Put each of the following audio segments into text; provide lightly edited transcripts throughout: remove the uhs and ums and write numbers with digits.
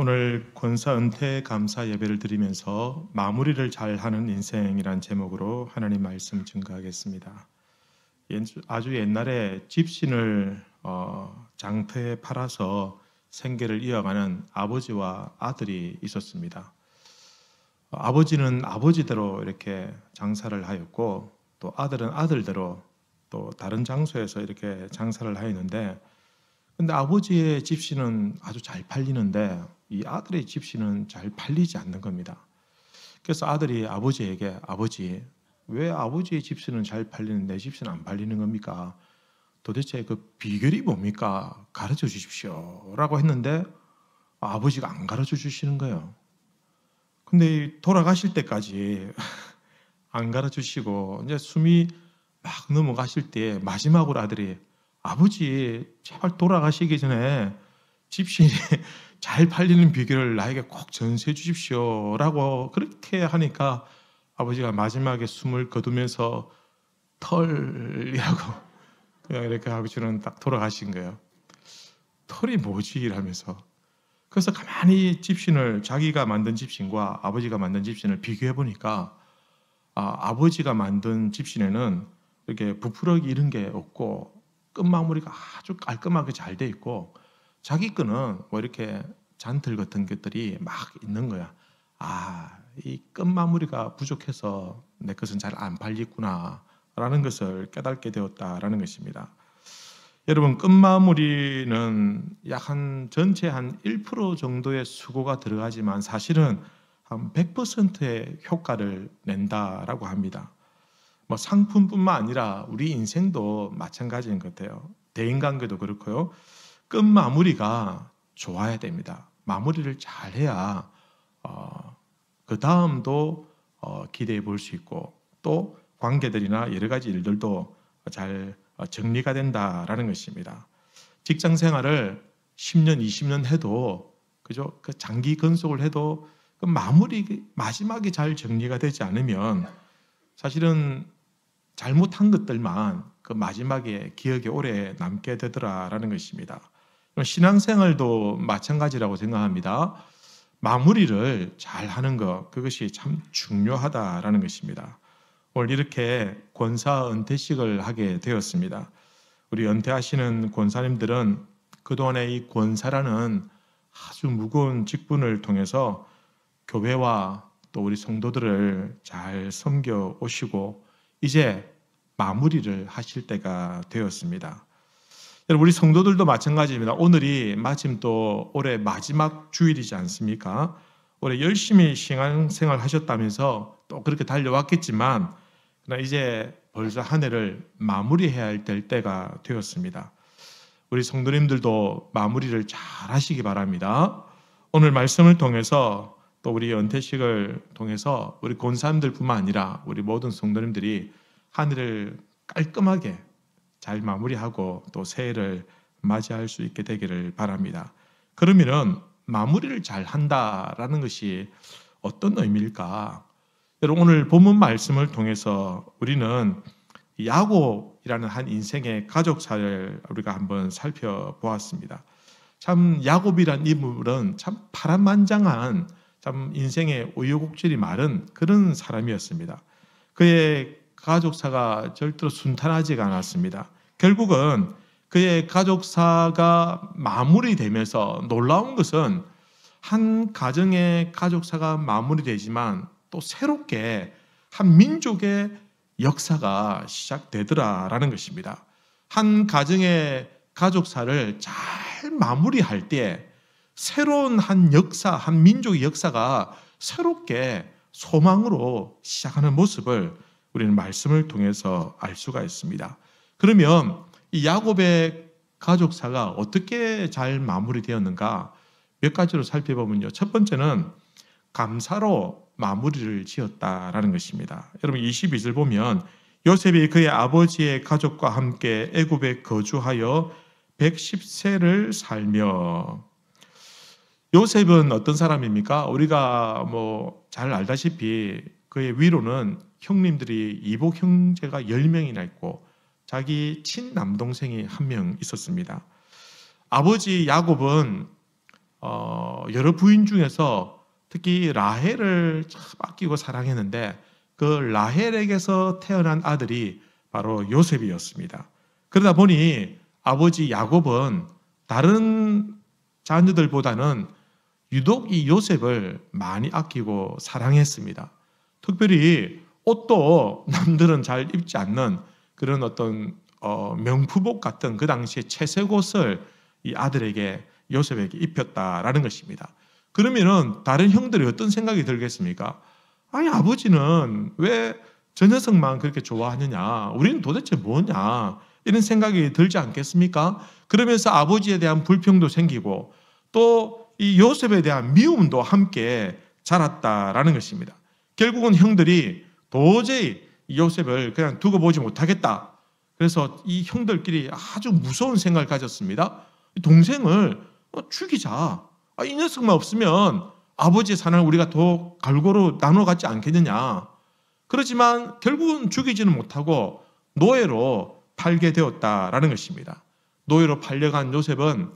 오늘 권사 은퇴 감사 예배를 드리면서 마무리를 잘하는 인생이란 제목으로 하나님 말씀 증거하겠습니다. 아주 옛날에 집신을 장터에 팔아서 생계를 이어가는 아버지와 아들이 있었습니다. 아버지는 아버지대로 이렇게 장사를 하였고, 또 아들은 아들대로 또 다른 장소에서 이렇게 장사를 하였는데, 근데 아버지의 집신은 아주 잘 팔리는데 이 아들의 집신은 잘 팔리지 않는 겁니다. 그래서 아들이 아버지에게, 아버지, 왜 아버지의 집신은 잘 팔리는 내 집신은 안 팔리는 겁니까? 도대체 그 비결이 뭡니까? 가르쳐 주십시오 라고 했는데 아버지가 안 가르쳐 주시는 거예요. 근데 돌아가실 때까지 안 가르쳐 주시고 이제 숨이 막 넘어가실 때 마지막으로 아들이, 아버지 제발 돌아가시기 전에 집신이 잘 팔리는 비결을 나에게 꼭 전수해 주십시오 라고 그렇게 하니까 아버지가 마지막에 숨을 거두면서 털이라고 그냥 이렇게 아버지는 딱 돌아가신 거예요. 털이 뭐지? 이러면서. 그래서 가만히 집신을, 자기가 만든 집신과 아버지가 만든 집신을 비교해 보니까 아버지가 만든 집신에는 이렇게 부풀어기 이런 게 없고 끝마무리가 아주 깔끔하게 잘 돼 있고, 자기 거는 뭐 이렇게 잔틀 같은 것들이 막 있는 거야. 이 끝마무리가 부족해서 내 것은 잘 안 팔리구나 라는 것을 깨닫게 되었다라는 것입니다. 여러분, 끝마무리는 약 전체 한 1% 정도의 수고가 들어가지만 사실은 한 100%의 효과를 낸다라고 합니다. 뭐 상품뿐만 아니라 우리 인생도 마찬가지인 것 같아요. 대인관계도 그렇고요. 끝마무리가 좋아야 됩니다. 마무리를 잘해야 그 다음도 기대해 볼 수 있고, 또 관계들이나 여러 가지 일들도 잘 정리가 된다라는 것입니다. 직장 생활을 10년, 20년 해도, 그죠? 그 장기 근속을 해도 그 마지막에 잘 정리가 되지 않으면 사실은 잘못한 것들만 그 마지막에 기억에 오래 남게 되더라라는 것입니다. 신앙생활도 마찬가지라고 생각합니다. 마무리를 잘 하는 것, 그것이 참 중요하다라는 것입니다. 오늘 이렇게 권사 은퇴식을 하게 되었습니다. 우리 은퇴하시는 권사님들은 그동안의 이 권사라는 아주 무거운 직분을 통해서 교회와 또 우리 성도들을 잘 섬겨 오시고 이제 마무리를 하실 때가 되었습니다. 여러분, 우리 성도들도 마찬가지입니다. 오늘이 마침 또 올해 마지막 주일이지 않습니까? 올해 열심히 신앙생활 하셨다면서 또 그렇게 달려왔겠지만 그러나 이제 벌써 한 해를 마무리해야 할 때가 되었습니다. 우리 성도님들도 마무리를 잘 하시기 바랍니다. 오늘 말씀을 통해서 또 우리 은퇴식을 통해서 우리 권사님들뿐만 아니라 우리 모든 성도님들이 한 해를 깔끔하게 잘 마무리하고 또 새해를 맞이할 수 있게 되기를 바랍니다. 그러면은 마무리를 잘 한다라는 것이 어떤 의미일까? 여러분, 오늘 본문 말씀을 통해서 우리는 야곱이라는 한 인생의 가족사를 우리가 한번 살펴보았습니다. 참 야곱이란 인물은 참 파란만장한 참 인생의 우여곡절이 많은 그런 사람이었습니다. 그의 가족사가 절대로 순탄하지가 않았습니다. 결국은 그의 가족사가 마무리되면서 놀라운 것은 한 가정의 가족사가 마무리되지만 또 새롭게 한 민족의 역사가 시작되더라라는 것입니다. 한 가정의 가족사를 잘 마무리할 때 새로운 한 역사, 한 민족의 역사가 새롭게 소망으로 시작하는 모습을 우리는 말씀을 통해서 알 수가 있습니다. 그러면 이 야곱의 가족사가 어떻게 잘 마무리되었는가 몇 가지로 살펴보면요. 첫 번째는 감사로 마무리를 지었다라는 것입니다. 여러분, 22절 보면 요셉이 그의 아버지의 가족과 함께 애굽에 거주하여 110세를 살며. 요셉은 어떤 사람입니까? 우리가 잘 알다시피 그의 위로는 형님들이 이복 형제가 10명이나 있고 자기 친남동생이 1명 있었습니다. 아버지 야곱은 여러 부인 중에서 특히 라헬을 참 아끼고 사랑했는데 그 라헬에게서 태어난 아들이 바로 요셉이었습니다. 그러다 보니 아버지 야곱은 다른 자녀들보다는 유독 이 요셉을 많이 아끼고 사랑했습니다. 특별히 옷도 남들은 잘 입지 않는 그런 어떤 명품복 같은 그 당시에 채색 옷을 이 아들에게 요셉에게 입혔다라는 것입니다. 그러면은 다른 형들이 어떤 생각이 들겠습니까? 아니 아버지는 왜 저 녀석만 그렇게 좋아하느냐? 우리는 도대체 뭐냐? 이런 생각이 들지 않겠습니까? 그러면서 아버지에 대한 불평도 생기고 또 이 요셉에 대한 미움도 함께 자랐다라는 것입니다. 결국은 형들이 도저히 요셉을 그냥 두고 보지 못하겠다. 그래서 이 형들끼리 아주 무서운 생각을 가졌습니다. 동생을 죽이자. 이 녀석만 없으면 아버지의 사랑을 우리가 더 골고루 나눠 갖지 않겠느냐. 그렇지만 결국은 죽이지는 못하고 노예로 팔게 되었다라는 것입니다. 노예로 팔려간 요셉은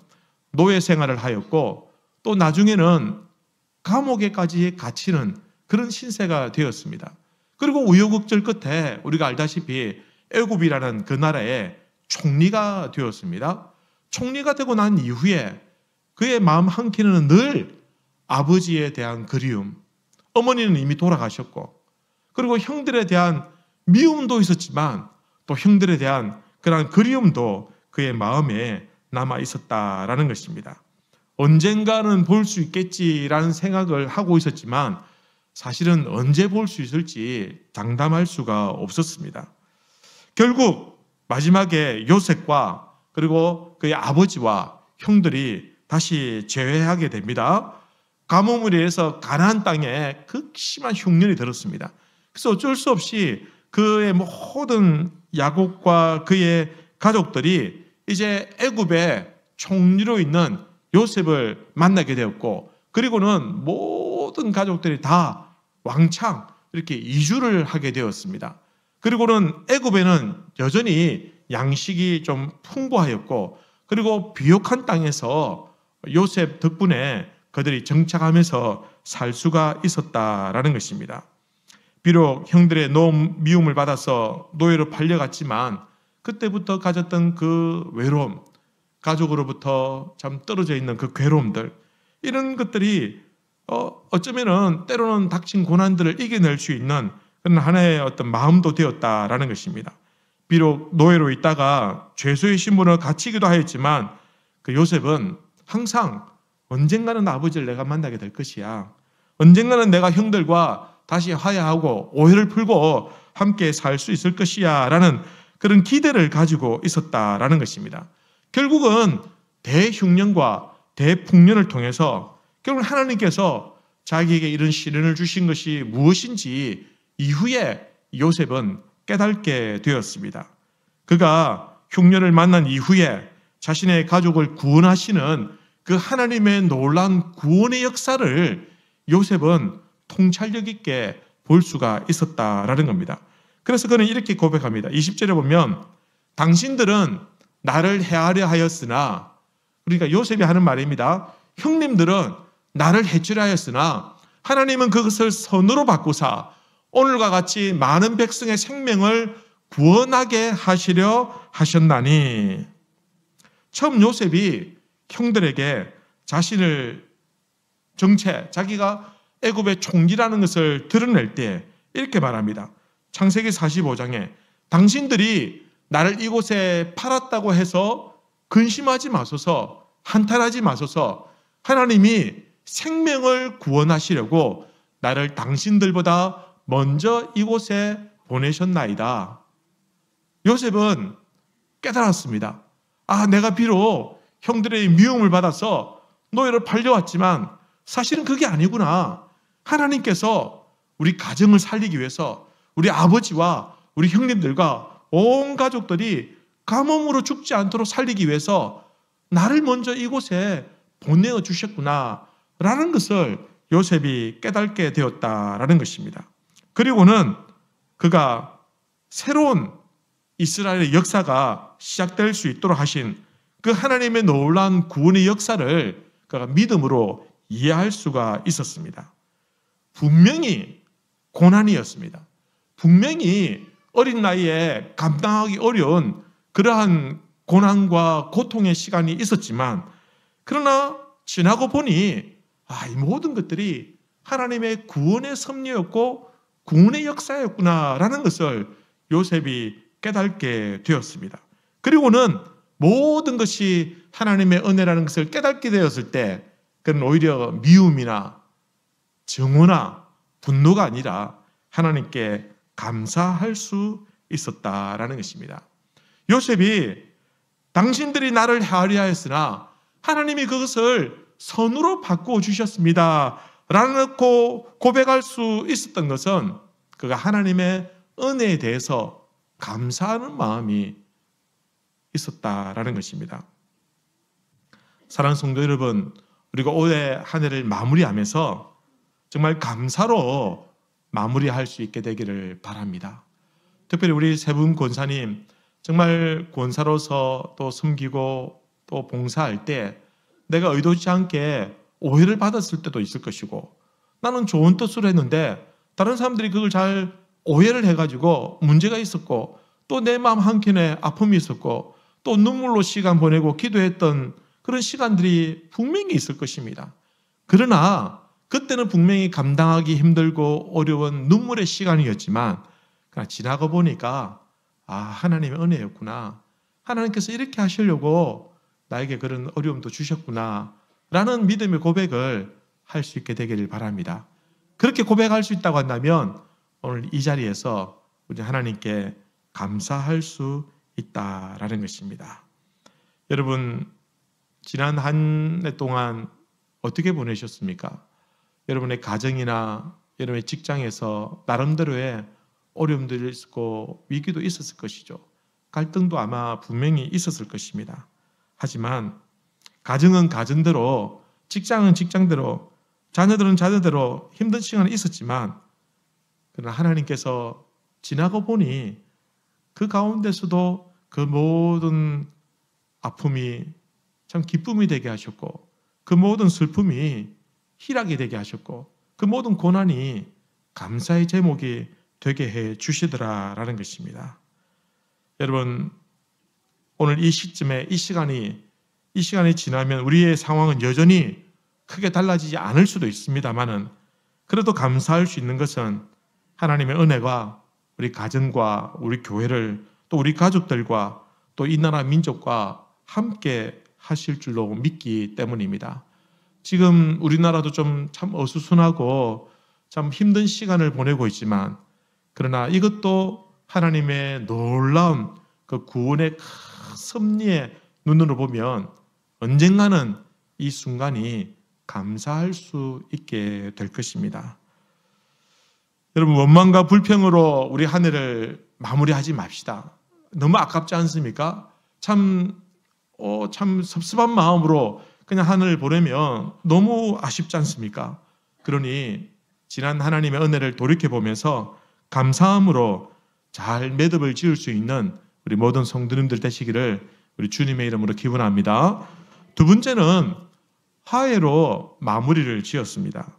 노예 생활을 하였고 또 나중에는 감옥에까지 갇히는 그런 신세가 되었습니다. 그리고 우여곡절 끝에 우리가 알다시피 애굽이라는 그 나라의 총리가 되었습니다. 총리가 되고 난 이후에 그의 마음 한켠에는 늘 아버지에 대한 그리움, 어머니는 이미 돌아가셨고 그리고 형들에 대한 미움도 있었지만 또 형들에 대한 그런 그리움도 그의 마음에 남아 있었다라는 것입니다. 언젠가는 볼 수 있겠지라는 생각을 하고 있었지만 사실은 언제 볼 수 있을지 장담할 수가 없었습니다. 결국 마지막에 요셉과 그리고 그의 아버지와 형들이 다시 재회하게 됩니다. 가뭄을 인해서 가나안 땅에 극심한 흉년이 들었습니다. 그래서 어쩔 수 없이 그의 모든 야곱과 그의 가족들이 이제 애굽의 총리로 있는 요셉을 만나게 되었고 그리고는 모든 가족들이 다 왕창 이렇게 이주를 하게 되었습니다. 그리고는 애굽에는 여전히 양식이 좀 풍부하였고 그리고 비옥한 땅에서 요셉 덕분에 그들이 정착하면서 살 수가 있었다라는 것입니다. 비록 형들의 미움을 받아서 노예로 팔려갔지만 그때부터 가졌던 그 외로움, 가족으로부터 참 떨어져 있는 그 괴로움들 이런 것들이 어쩌면은 때로는 닥친 고난들을 이겨낼 수 있는 그런 하나의 어떤 마음도 되었다라는 것입니다. 비록 노예로 있다가 죄수의 신분을 갖추기도 하였지만 그 요셉은 항상 언젠가는 아버지를 내가 만나게 될 것이야. 언젠가는 내가 형들과 다시 화해하고 오해를 풀고 함께 살 수 있을 것이야 라는 그런 기대를 가지고 있었다라는 것입니다. 결국은 대흉년과 대풍년을 통해서 결국 하나님께서 자기에게 이런 시련을 주신 것이 무엇인지 이후에 요셉은 깨닫게 되었습니다. 그가 흉년을 만난 이후에 자신의 가족을 구원하시는 그 하나님의 놀라운 구원의 역사를 요셉은 통찰력 있게 볼 수가 있었다라는 겁니다. 그래서 그는 이렇게 고백합니다. 20절에 보면 당신들은 나를 해하려 하였으나 그러니까 요셉이 하는 말입니다. 형님들은 나를 해치려 하였으나 하나님은 그것을 선으로 바꾸사 오늘과 같이 많은 백성의 생명을 구원하게 하시려 하셨나니. 처음 요셉이 형들에게 자신을 자기가 애굽의 총리라는 것을 드러낼 때 이렇게 말합니다. 창세기 45장에 당신들이 나를 이곳에 팔았다고 해서 근심하지 마소서, 한탄하지 마소서. 하나님이 생명을 구원하시려고 나를 당신들보다 먼저 이곳에 보내셨나이다. 요셉은 깨달았습니다. 내가 비록 형들의 미움을 받아서 노예로 팔려왔지만 사실은 그게 아니구나. 하나님께서 우리 가정을 살리기 위해서 우리 아버지와 우리 형님들과 온 가족들이 가뭄으로 죽지 않도록 살리기 위해서 나를 먼저 이곳에 보내어 주셨구나 라는 것을 요셉이 깨닫게 되었다라는 것입니다. 그리고는 그가 새로운 이스라엘의 역사가 시작될 수 있도록 하신 그 하나님의 놀라운 구원의 역사를 그가 믿음으로 이해할 수가 있었습니다. 분명히 고난이었습니다. 분명히 어린 나이에 감당하기 어려운 그러한 고난과 고통의 시간이 있었지만, 그러나 지나고 보니 이 모든 것들이 하나님의 구원의 섭리였고 구원의 역사였구나라는 것을 요셉이 깨닫게 되었습니다. 그리고는 모든 것이 하나님의 은혜라는 것을 깨닫게 되었을 때, 그는 오히려 미움이나 증오나 분노가 아니라 하나님께 감사할 수 있었다라는 것입니다. 요셉이 당신들이 나를 헤아려 하였으나 하나님이 그것을 선으로 바꾸어 주셨습니다 라고 고백할 수 있었던 것은 그가 하나님의 은혜에 대해서 감사하는 마음이 있었다라는 것입니다. 사랑하는 성도 여러분, 우리가 올해 한 해를 마무리하면서 정말 감사로 마무리할 수 있게 되기를 바랍니다. 특별히 우리 세 분 권사님, 정말 권사로서 또 섬기고 또 봉사할 때 내가 의도치 않게 오해를 받았을 때도 있을 것이고, 나는 좋은 뜻으로 했는데 다른 사람들이 그걸 잘 오해를 해가지고 문제가 있었고, 또 내 마음 한켠에 아픔이 있었고, 또 눈물로 시간 보내고 기도했던 그런 시간들이 분명히 있을 것입니다. 그러나 그때는 분명히 감당하기 힘들고 어려운 눈물의 시간이었지만, 그러나 지나고 보니까 하나님의 은혜였구나, 하나님께서 이렇게 하시려고 나에게 그런 어려움도 주셨구나 라는 믿음의 고백을 할 수 있게 되기를 바랍니다. 그렇게 고백할 수 있다고 한다면 오늘 이 자리에서 우리 하나님께 감사할 수 있다라는 것입니다. 여러분, 지난 한 해 동안 어떻게 보내셨습니까? 여러분의 가정이나 여러분의 직장에서 나름대로의 어려움들이 있었고 위기도 있었을 것이죠. 갈등도 아마 분명히 있었을 것입니다. 하지만 가정은 가정대로, 직장은 직장대로, 자녀들은 자녀대로 힘든 시간이 있었지만, 그러나 하나님께서 지나고 보니 그 가운데서도 그 모든 아픔이 참 기쁨이 되게 하셨고, 그 모든 슬픔이 희락이 되게 하셨고, 그 모든 고난이 감사의 제목이 되게 해 주시더라라는 것입니다. 여러분, 오늘 이 시점에 이 시간이 지나면 우리의 상황은 여전히 크게 달라지지 않을 수도 있습니다만은, 그래도 감사할 수 있는 것은 하나님의 은혜가 우리 가정과 우리 교회를, 또 우리 가족들과 또 이 나라 민족과 함께 하실 줄로 믿기 때문입니다. 지금 우리나라도 좀 참 어수선하고 참 힘든 시간을 보내고 있지만, 그러나 이것도 하나님의 놀라운 그 구원의 큰 섭리의 눈으로 보면 언젠가는 이 순간이 감사할 수 있게 될 것입니다. 여러분, 원망과 불평으로 우리 한 해를 마무리하지 맙시다. 너무 아깝지 않습니까? 참 섭섭한 마음으로 그냥 한 해를 보내면 너무 아쉽지 않습니까? 그러니 지난 하나님의 은혜를 돌이켜보면서 감사함으로 잘 매듭을 지을 수 있는 우리 모든 성도님들 되시기를 우리 주님의 이름으로 기원합니다. 두 번째는 화해로 마무리를 지었습니다.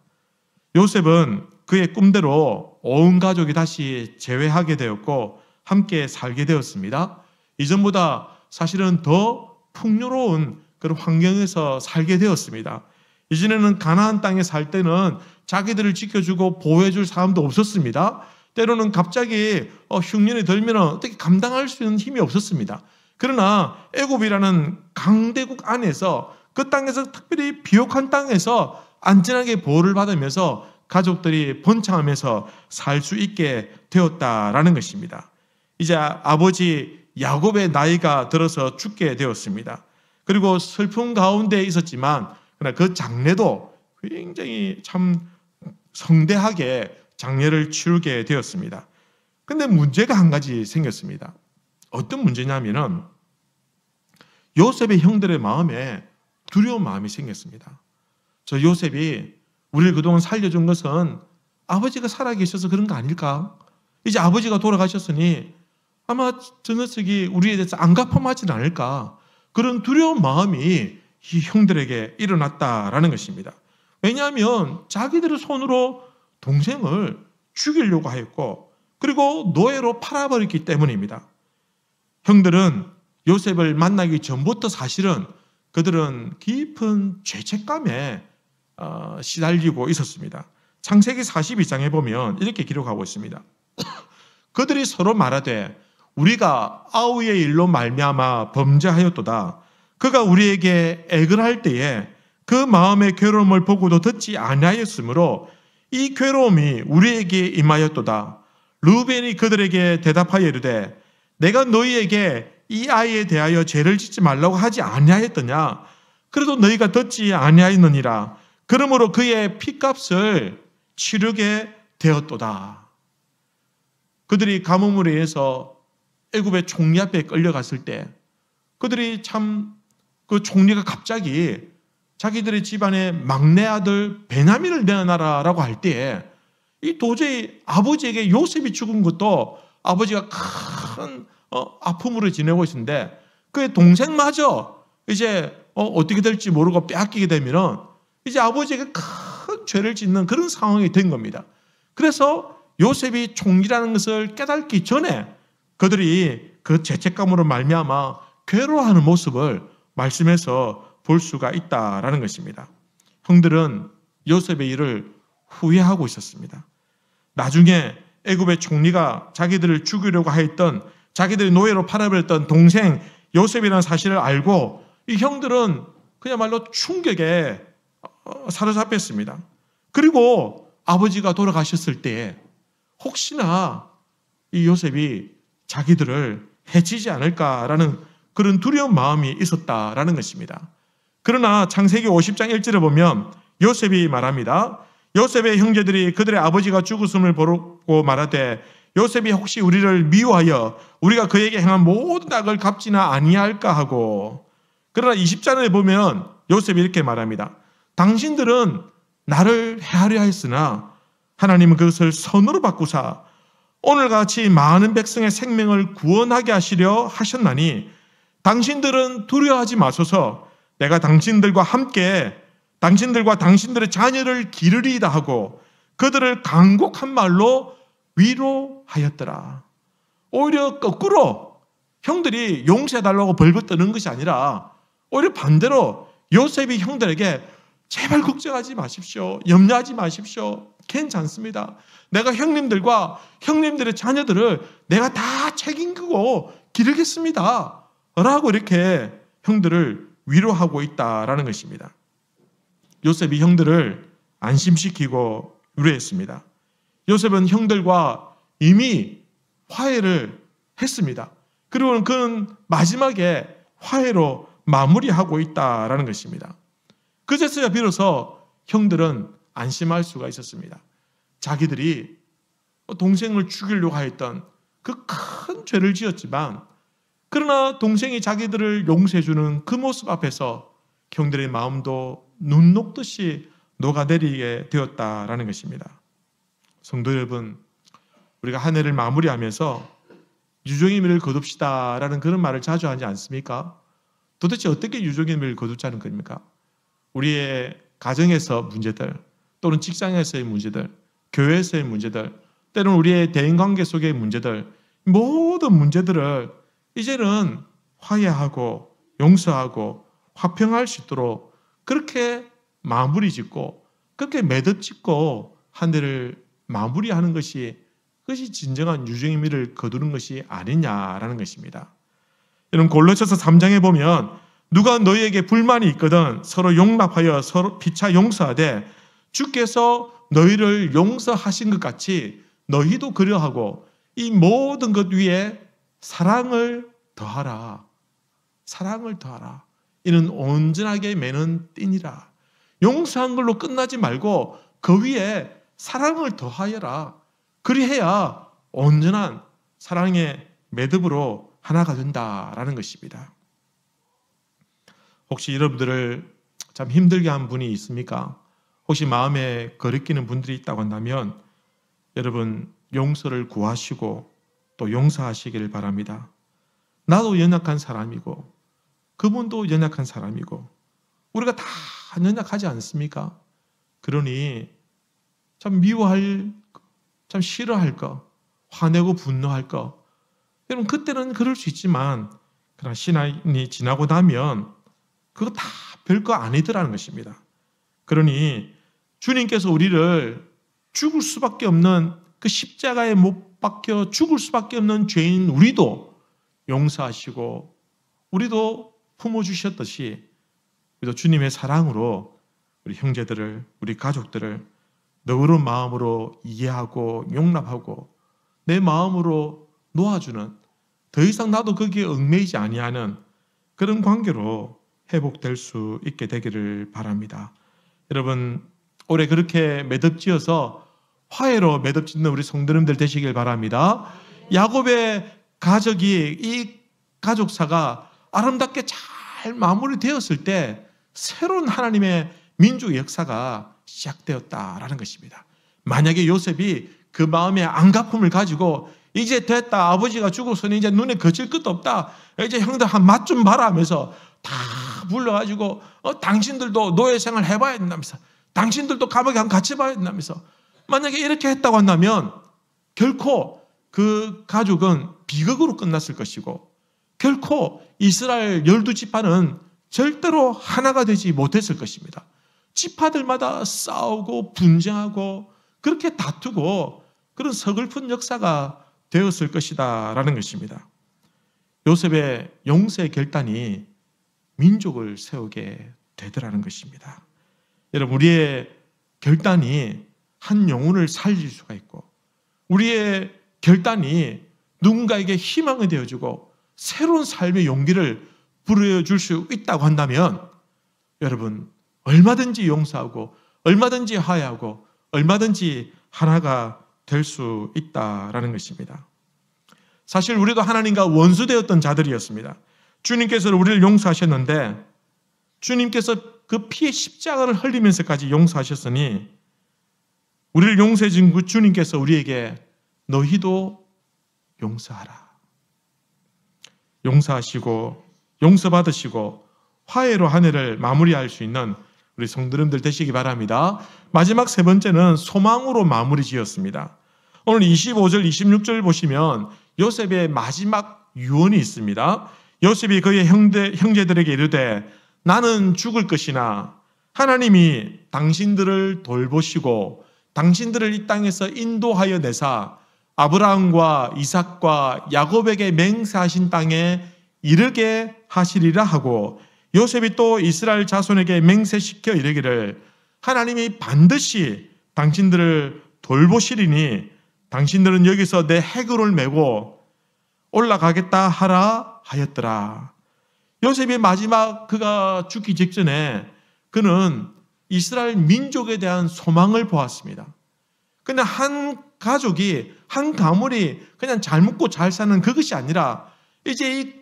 요셉은 그의 꿈대로 온 가족이 다시 재회하게 되었고 함께 살게 되었습니다. 이전보다 사실은 더 풍요로운 그런 환경에서 살게 되었습니다. 이전에는 가나안 땅에 살 때는 자기들을 지켜주고 보호해줄 사람도 없었습니다. 때로는 갑자기 흉년이 들면 어떻게 감당할 수 있는 힘이 없었습니다. 그러나 애굽이라는 강대국 안에서, 그 땅에서, 특별히 비옥한 땅에서 안전하게 보호를 받으면서 가족들이 번창하면서 살 수 있게 되었다라는 것입니다. 이제 아버지 야곱의 나이가 들어서 죽게 되었습니다. 그리고 슬픔 가운데 있었지만 그러나 그 장례도 굉장히 참 성대하게 장례를 치르게 되었습니다. 그런데 문제가 한 가지 생겼습니다. 어떤 문제냐면은 요셉의 형들의 마음에 두려운 마음이 생겼습니다. 저 요셉이 우리를 그동안 살려준 것은 아버지가 살아계셔서 그런 거 아닐까? 이제 아버지가 돌아가셨으니 아마 저 녀석이 우리에 대해서 안갚아하지는 않을까? 그런 두려운 마음이 이 형들에게 일어났다라는 것입니다. 왜냐하면 자기들의 손으로 동생을 죽이려고 하였고 그리고 노예로 팔아버렸기 때문입니다. 형들은 요셉을 만나기 전부터 사실은 그들은 깊은 죄책감에 시달리고 있었습니다. 창세기 42장에 보면 이렇게 기록하고 있습니다. 그들이 서로 말하되 우리가 아우의 일로 말미암아 범죄하였도다. 그가 우리에게 애걸할 때에 그 마음의 괴로움을 보고도 듣지 아니하였으므로 이 괴로움이 우리에게 임하였도다. 르우벤이 그들에게 대답하여 이르되 내가 너희에게 이 아이에 대하여 죄를 짓지 말라고 하지 아니하였더냐? 그래도 너희가 듣지 아니하였느니라. 그러므로 그의 피값을 치르게 되었도다. 그들이 가뭄으로 인해서 애굽의 총리 앞에 끌려갔을 때 그들이 참 그 총리가 갑자기 자기들의 집안의 막내 아들 베냐민을 내어놔라라고 할 때에 이 도저히 아버지에게 요셉이 죽은 것도 아버지가 큰 아픔으로 지내고 있는데 그의 동생마저 이제 어떻게 될지 모르고 빼앗기게 되면은 이제 아버지에게 큰 죄를 짓는 그런 상황이 된 겁니다. 그래서 요셉이 총리라는 것을 깨닫기 전에 그들이 그 죄책감으로 말미암아 괴로워하는 모습을 말씀에서 볼 수가 있다라는 것입니다. 형들은 요셉의 일을 후회하고 있었습니다. 나중에 애굽의 총리가 자기들을 죽이려고 하였던 자기들의 노예로 팔아버렸던 동생 요셉이라는 사실을 알고 이 형들은 그야말로 충격에 사로잡혔습니다. 그리고 아버지가 돌아가셨을 때에 혹시나 이 요셉이 자기들을 해치지 않을까라는 그런 두려운 마음이 있었다라는 것입니다. 그러나 창세기 50장 1절에 보면 요셉이 말합니다. 요셉의 형제들이 그들의 아버지가 죽었음을 보고 말하되 요셉이 혹시 우리를 미워하여 우리가 그에게 행한 모든 악을 갚지나 아니할까 하고 그러나 20절에 보면 요셉이 이렇게 말합니다. 당신들은 나를 해하려 했으나 하나님은 그것을 선으로 바꾸사 오늘같이 많은 백성의 생명을 구원하게 하시려 하셨나니 당신들은 두려워하지 마소서 내가 당신들과 함께 당신들과 당신들의 자녀를 기르리이다 하고 그들을 간곡한 말로 위로하였더라. 오히려 거꾸로 형들이 용서해달라고 벌벌 떠는 것이 아니라 오히려 반대로 요셉이 형들에게 제발 걱정하지 마십시오. 염려하지 마십시오. 괜찮습니다. 내가 형님들과 형님들의 자녀들을 내가 다 책임지고 기르겠습니다. 라고 이렇게 형들을 위로하고 있다라는 것입니다. 요셉이 형들을 안심시키고 위로했습니다. 요셉은 형들과 이미 화해를 했습니다. 그리고 그는 마지막에 화해로 마무리하고 있다라는 것입니다. 그제서야 비로소 형들은 안심할 수가 있었습니다. 자기들이 동생을 죽이려고 하였던 그 큰 죄를 지었지만 그러나 동생이 자기들을 용서해주는 그 모습 앞에서 형들의 마음도 눈 녹듯이 녹아내리게 되었다라는 것입니다. 성도 여러분, 우리가 한 해를 마무리하면서 유종의 미를 거둡시다라는 그런 말을 자주 하지 않습니까? 도대체 어떻게 유종의 미를 거두자는 겁니까? 우리의 가정에서 문제들, 또는 직장에서의 문제들, 교회에서의 문제들, 때로는 우리의 대인관계 속의 문제들, 모든 문제들을 이제는 화해하고 용서하고 화평할 수 있도록 그렇게 마무리 짓고 그렇게 매듭 짓고 한 해를 마무리하는 것이 그것이 진정한 유종의 미를 거두는 것이 아니냐라는 것입니다. 여러분 골로새서 3장에 보면 누가 너희에게 불만이 있거든 서로 용납하여 서로 피차 용서하되 주께서 너희를 용서하신 것 같이 너희도 그러하고 이 모든 것 위에 사랑을 더하라. 사랑을 더하라. 이는 온전하게 매는 띠니라. 용서한 걸로 끝나지 말고 그 위에 사랑을 더하여라. 그리해야 온전한 사랑의 매듭으로 하나가 된다라는 것입니다. 혹시 여러분들을 참 힘들게 한 분이 있습니까? 혹시 마음에 거리끼는 분들이 있다고 한다면 여러분 용서를 구하시고 또 용서하시기를 바랍니다. 나도 연약한 사람이고 그분도 연약한 사람이고 우리가 다 연약하지 않습니까? 그러니 참 미워할, 참 싫어할까, 화내고 분노할까. 여러분 그때는 그럴 수 있지만 그러나 시간이 지나고 나면 그거 다 별거 아니더라는 것입니다. 그러니 주님께서 우리를 죽을 수밖에 없는 그 십자가에 못 박혀 죽을 수밖에 없는 죄인 우리도 용서하시고 우리도 품어주셨듯이 우리도 주님의 사랑으로 우리 형제들을, 우리 가족들을 너그러운 마음으로 이해하고 용납하고 내 마음으로 놓아주는, 더 이상 나도 거기에 얽매이지 아니하는 그런 관계로 회복될 수 있게 되기를 바랍니다. 여러분 올해 그렇게 매듭지어서 화해로 매듭짓는 우리 성도님들 되시길 바랍니다. 야곱의 가족이, 이 가족사가 아름답게 잘 마무리되었을 때 새로운 하나님의 민족의 역사가 시작되었다라는 것입니다. 만약에 요셉이 그 마음의 안갚음을 가지고 이제 됐다, 아버지가 죽었으니 이제 눈에 거칠 것도 없다, 이제 형들 한 맛 좀 봐라 하면서 다 불러가지고 당신들도 노예 생활 해봐야 된다면서, 당신들도 감옥에 한 같이 봐야 된다면서, 만약에 이렇게 했다고 한다면 결코 그 가족은 비극으로 끝났을 것이고 결코 이스라엘 12지파는 절대로 하나가 되지 못했을 것입니다. 지파들마다 싸우고 분쟁하고 그렇게 다투고 그런 서글픈 역사가 되었을 것이다 라는 것입니다. 요셉의 용서의 결단이 민족을 세우게 되더라는 것입니다. 여러분 우리의 결단이 한 영혼을 살릴 수가 있고 우리의 결단이 누군가에게 희망이 되어주고 새로운 삶의 용기를 불어줄 수 있다고 한다면 여러분 얼마든지 용서하고 얼마든지 화해하고 얼마든지 하나가 될 수 있다라는 것입니다. 사실 우리도 하나님과 원수되었던 자들이었습니다. 주님께서 우리를 용서하셨는데 주님께서 그 피의 십자가를 흘리면서까지 용서하셨으니 우리를 용서해 준 그 주님께서 우리에게 너희도 용서하라, 용서하시고 용서받으시고 화해로 한 해를 마무리할 수 있는 우리 성도님들 되시기 바랍니다. 마지막 세 번째는 소망으로 마무리 지었습니다. 오늘 25절 26절 보시면 요셉의 마지막 유언이 있습니다. 요셉이 그의 형제들에게 이르되 나는 죽을 것이나 하나님이 당신들을 돌보시고 당신들을 이 땅에서 인도하여 내사 아브라함과 이삭과 야곱에게 맹세하신 땅에 이르게 하시리라 하고 요셉이 또 이스라엘 자손에게 맹세시켜 이르기를 하나님이 반드시 당신들을 돌보시리니 당신들은 여기서 내 해골을 메고 올라가겠다 하라 하였더라. 요셉이 마지막 그가 죽기 직전에 그는 이스라엘 민족에 대한 소망을 보았습니다. 근데 한 가족이, 한 가문이 그냥 잘 먹고 잘 사는 그것이 아니라 이제 이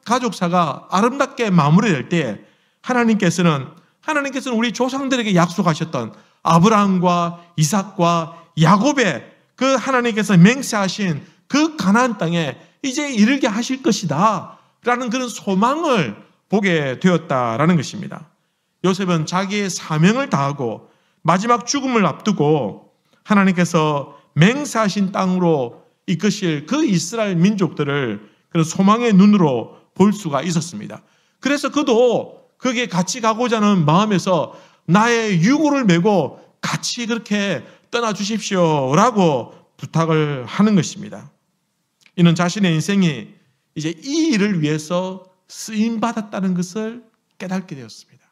가족사가 아름답게 마무리될 때 하나님께서는 우리 조상들에게 약속하셨던 아브라함과 이삭과 야곱의 그 하나님께서 맹세하신 그 가나안 땅에 이제 이르게 하실 것이다 라는 그런 소망을 보게 되었다라는 것입니다. 요셉은 자기의 사명을 다하고 마지막 죽음을 앞두고 하나님께서 맹세하신 땅으로 이끄실 그 이스라엘 민족들을 그런 소망의 눈으로 볼 수가 있었습니다. 그래서 그도 거기에 같이 가고자 하는 마음에서 나의 유고를 메고 같이 그렇게 떠나주십시오 라고 부탁을 하는 것입니다. 이는 자신의 인생이 이제 이 일을 위해서 쓰임받았다는 것을 깨닫게 되었습니다.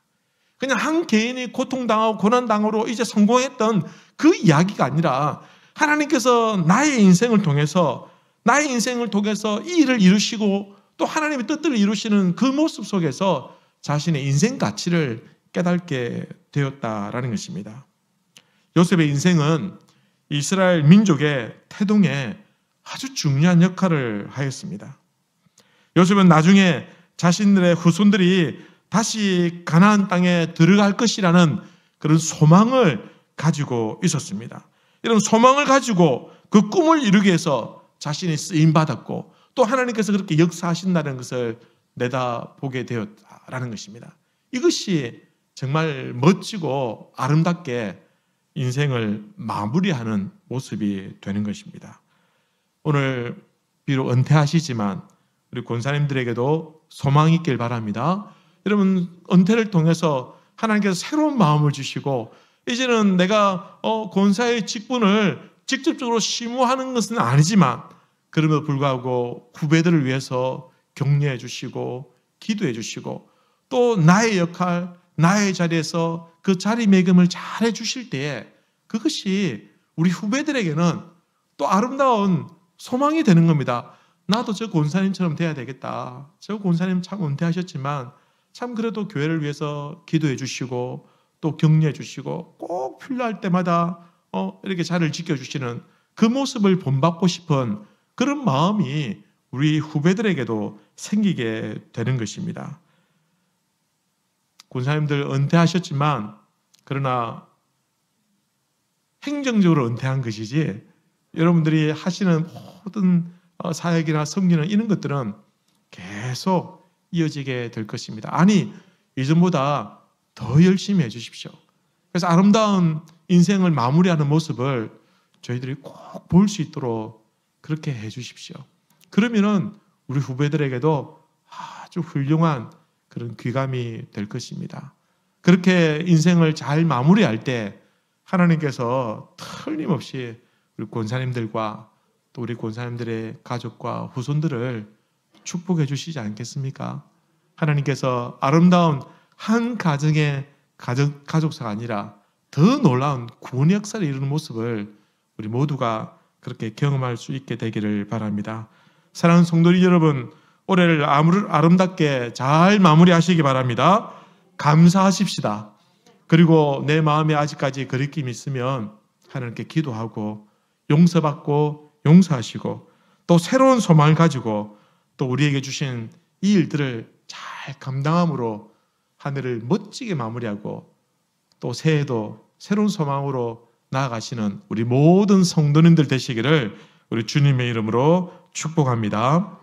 그냥 한 개인이 고통당하고 고난당으로 이제 성공했던 그 이야기가 아니라 하나님께서 나의 인생을 통해서 이 일을 이루시고 또 하나님의 뜻들을 이루시는 그 모습 속에서 자신의 인생 가치를 깨닫게 되었다라는 것입니다. 요셉의 인생은 이스라엘 민족의 태동에 아주 중요한 역할을 하였습니다. 요셉은 나중에 자신들의 후손들이 다시 가나안 땅에 들어갈 것이라는 그런 소망을 가지고 있었습니다. 이런 소망을 가지고 그 꿈을 이루기 위해서 자신이 쓰임받았고 또 하나님께서 그렇게 역사하신다는 것을 내다보게 되었다라는 것입니다. 이것이 정말 멋지고 아름답게 인생을 마무리하는 모습이 되는 것입니다. 오늘 비록 은퇴하시지만 우리 권사님들에게도 소망이 있길 바랍니다. 여러분, 은퇴를 통해서 하나님께서 새로운 마음을 주시고 이제는 내가 권사의 직분을 직접적으로 심호하는 것은 아니지만 그럼에도 불구하고 후배들을 위해서 격려해 주시고 기도해 주시고 또 나의 역할, 나의 자리에서 그 자리매김을 잘 해주실 때에 그것이 우리 후배들에게는 또 아름다운 소망이 되는 겁니다. 나도 저 권사님처럼 돼야 되겠다. 저 권사님 참 은퇴하셨지만 참 그래도 교회를 위해서 기도해 주시고 또 격려해 주시고 꼭 필요할 때마다 이렇게 자리를 지켜주시는 그 모습을 본받고 싶은 그런 마음이 우리 후배들에게도 생기게 되는 것입니다. 권사님들 은퇴하셨지만 그러나 행정적으로 은퇴한 것이지 여러분들이 하시는 모든 사역이나 섬기는 이런 것들은 계속 이어지게 될 것입니다. 아니, 이전보다 더 열심히 해주십시오. 그래서 아름다운 인생을 마무리하는 모습을 저희들이 꼭 볼 수 있도록 그렇게 해주십시오. 그러면은 우리 후배들에게도 아주 훌륭한 그런 귀감이 될 것입니다. 그렇게 인생을 잘 마무리할 때 하나님께서 틀림없이 우리 권사님들과 또 우리 권사님들의 가족과 후손들을 축복해 주시지 않겠습니까? 하나님께서 아름다운 한 가정의 가족사가 아니라 더 놀라운 구원의 역사를 이루는 모습을 우리 모두가 그렇게 경험할 수 있게 되기를 바랍니다. 사랑하는 성도님 여러분, 올해를 아름답게 잘 마무리하시기 바랍니다. 감사하십시다. 그리고 내 마음에 아직까지 거리낌이 있으면 하나님께 기도하고 용서받고 용서하시고 또 새로운 소망을 가지고 또 우리에게 주신 이 일들을 잘 감당함으로 한 해를 멋지게 마무리하고 또 새해도 새로운 소망으로 나아가시는 우리 모든 성도님들 되시기를 우리 주님의 이름으로 축복합니다.